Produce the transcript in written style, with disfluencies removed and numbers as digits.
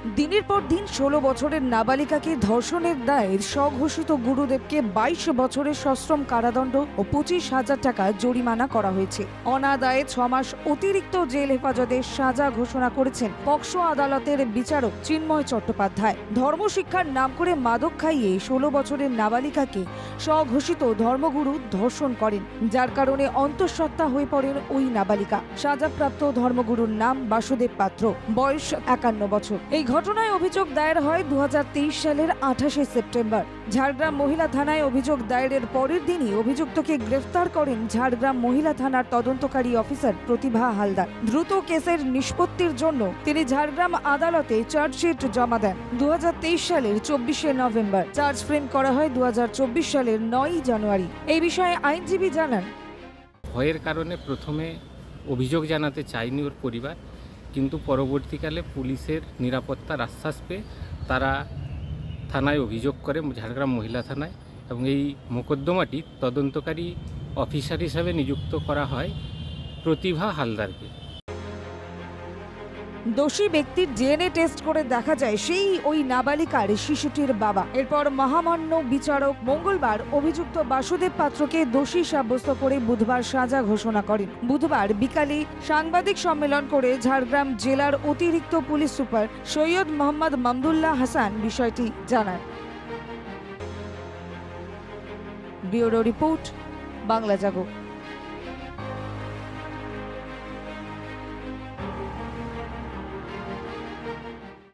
দিনের পর দিন 16 বছরের নাবালিকাকে ধর্ষণের দায়ে স্বঘোষিত গুরুদেবকে 22 বছরের সশ্রম কারাদণ্ড ও 25,000 টাকা জরিমানা করা হয়েছে। অনাদায়ে 6 মাস অতিরিক্ত জেল হেফাজতের সাজা ঘোষণা করেছেন পক্সো আদালতের বিচারক চিন্ময় চট্টোপাধ্যায়। ধর্মশিক্ষার নাম করে মাদক খাইয়ে 16 বছরের নাবালিকাকে স্বঘোষিত ধর্মগুরু ধর্ষণ করেন, যার কারণে অন্তঃসত্ত্বা হয়ে পড়েন ওই নাবালিকা। সাজাপ্রাপ্ত ধর্মগুরুর নাম বাসুদেব পাত্র, বয়স 51 বছর। এই ঘটনায় অভিযোগ দায়ের হয় 2023 সালের 28 সেপ্টেম্বর। ঝাড়গ্রাম মহিলা থানায় অভিযোগ দায়েরের পরের দিনই অভিযুক্তকে গ্রেফতার করেন ঝাড়গ্রাম মহিলা থানার তদন্তকারী অফিসার প্রতিভা হালদার। দ্রুত কেসের নিষ্পত্তির জন্য তিনি ঝাড়গ্রাম আদালতে চার্জশিট জমা দেন। 2023 সালের 24 নভেম্বর চার্জ ফ্রেম করা হয় 2024 সালের 9 জানুয়ারি। এই বিষয়ে আইনজীবী জানান, ভয়ের কারণে প্রথমে অভিযোগ জানাতে চায়নি ওর পরিবার, কিন্তু পরবর্তীকালে পুলিশের নিরাপত্তার আশ্বাস পেয়ে তারা থানায় অভিযোগ করে, ঝাড়গ্রাম মহিলা থানায়, এবং এই মোকদ্দমাটি তদন্তকারী অফিসার হিসাবে নিযুক্ত করা হয় প্রতিভা হালদারকে। দোষী ব্যক্তির ডিএনএ টেস্ট করে দেখা যায় সেই ওই নাবালিকার শিশুটির বাবা। এরপর মহামান্য বিচারক মঙ্গলবার অভিযুক্ত বাসুদেব পাত্রকে দোষী সাব্যস্ত করে বুধবার সাজা ঘোষণা করেন। বুধবার বিকালে সাংবাদিক সম্মেলন করে ঝাড়গ্রাম জেলার অতিরিক্ত পুলিশ সুপার সৈয়দ মোহাম্মদ মামদুল্লাহ হাসান বিষয়টি জানান। ব্যুরো রিপোর্ট, বাংলা জাগো।